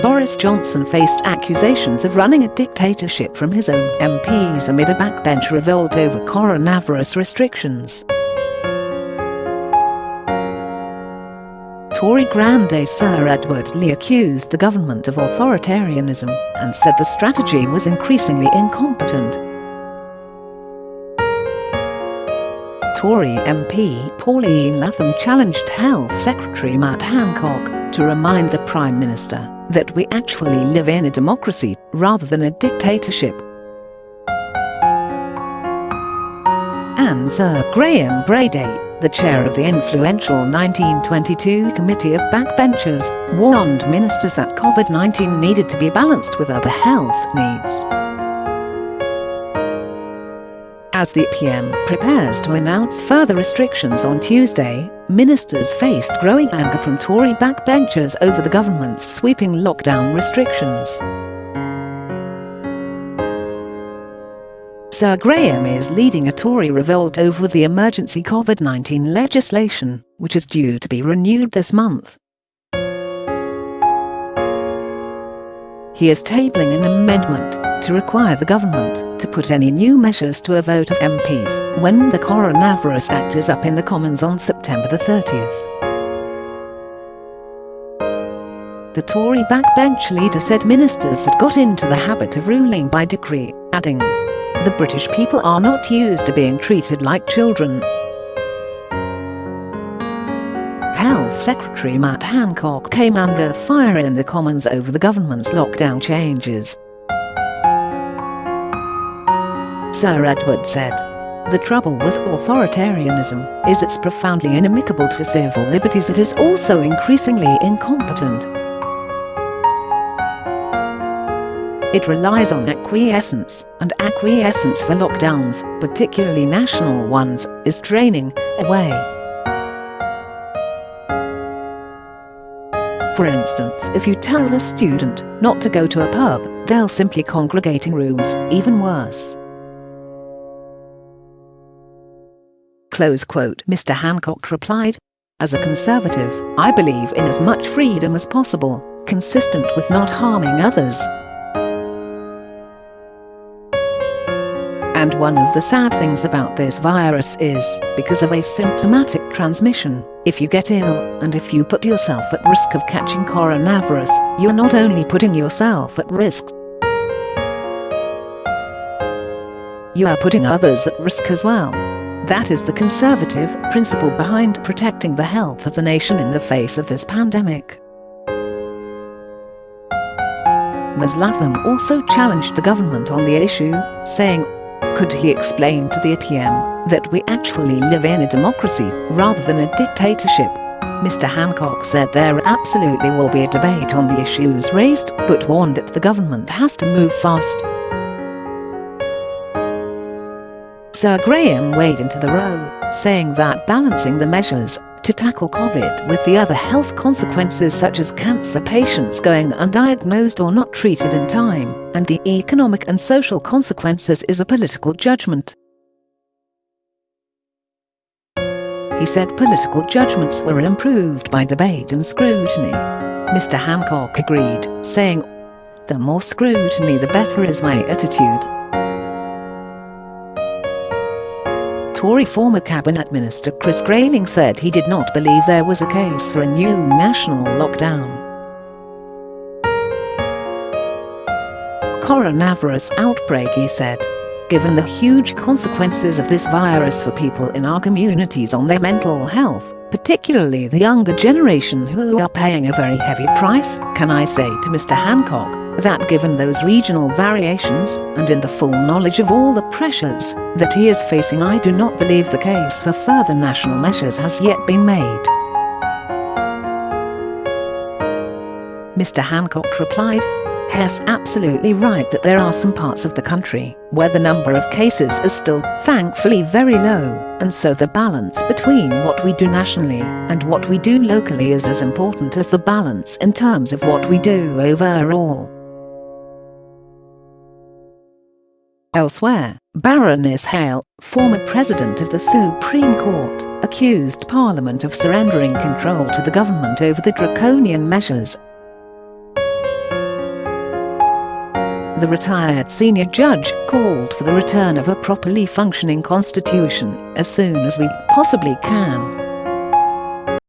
Boris Johnson faced accusations of running a dictatorship from his own MPs amid a backbench revolt over coronavirus restrictions. Tory grandee Sir Edward Leigh accused the government of authoritarianism and said the strategy was increasingly incompetent. Tory MP Pauline Latham challenged Health Secretary Matt Hancock to remind the Prime Minister that we actually live in a democracy rather than a dictatorship. And Sir Graham Brady, the chair of the influential 1922 Committee of Backbenchers, warned ministers that COVID-19 needed to be balanced with other health needs. As the PM prepares to announce further restrictions on Tuesday, ministers faced growing anger from Tory backbenchers over the government's sweeping lockdown restrictions. Sir Graham is leading a Tory revolt over the emergency COVID-19 legislation, which is due to be renewed this month. He is tabling an amendment to require the government to put any new measures to a vote of MPs when the Coronavirus Act is up in the Commons on September the 30th. The Tory backbench leader said ministers had got into the habit of ruling by decree, adding, "The British people are not used to being treated like children." Health Secretary Matt Hancock came under fire in the Commons over the government's lockdown changes. Sir Edward said, "The trouble with authoritarianism is it's profoundly inimical to civil liberties. It is also increasingly incompetent. It relies on acquiescence, and acquiescence for lockdowns, particularly national ones, is draining away." For instance, if you tell a student not to go to a pub, they'll simply congregate in rooms, even worse. Close quote. Mr. Hancock replied, "As a Conservative, I believe in as much freedom as possible, consistent with not harming others. And one of the sad things about this virus is, because of asymptomatic transmission, if you get ill, and if you put yourself at risk of catching coronavirus, you're not only putting yourself at risk, you are putting others at risk as well. That is the Conservative principle behind protecting the health of the nation in the face of this pandemic." Ms. Latham also challenged the government on the issue, saying, "Could he explain to the PM that we actually live in a democracy rather than a dictatorship?" Mr. Hancock said there absolutely will be a debate on the issues raised, but warned that the government has to move fast. Sir Graham waded into the row, saying that balancing the measures to tackle COVID with the other health consequences such as cancer patients going undiagnosed or not treated in time, and the economic and social consequences is a political judgment. He said political judgments were improved by debate and scrutiny. Mr. Hancock agreed, saying, "The more scrutiny the better is my attitude." Tory former Cabinet Minister Chris Grayling said he did not believe there was a case for a new national lockdown. Coronavirus outbreak, he said. Given the huge consequences of this virus for people in our communities on their mental health, particularly the younger generation who are paying a very heavy price, can I say to Mr. Hancock that given those regional variations, and in the full knowledge of all the pressures that he is facing, I do not believe the case for further national measures has yet been made. Mr. Hancock replied, "He's absolutely right that there are some parts of the country where the number of cases is still, thankfully, very low, and so the balance between what we do nationally and what we do locally is as important as the balance in terms of what we do overall." Elsewhere, Baroness Hale, former President of the Supreme Court, accused Parliament of surrendering control to the government over the draconian measures The retired senior judge called for the return of a properly functioning constitution as soon as we possibly can.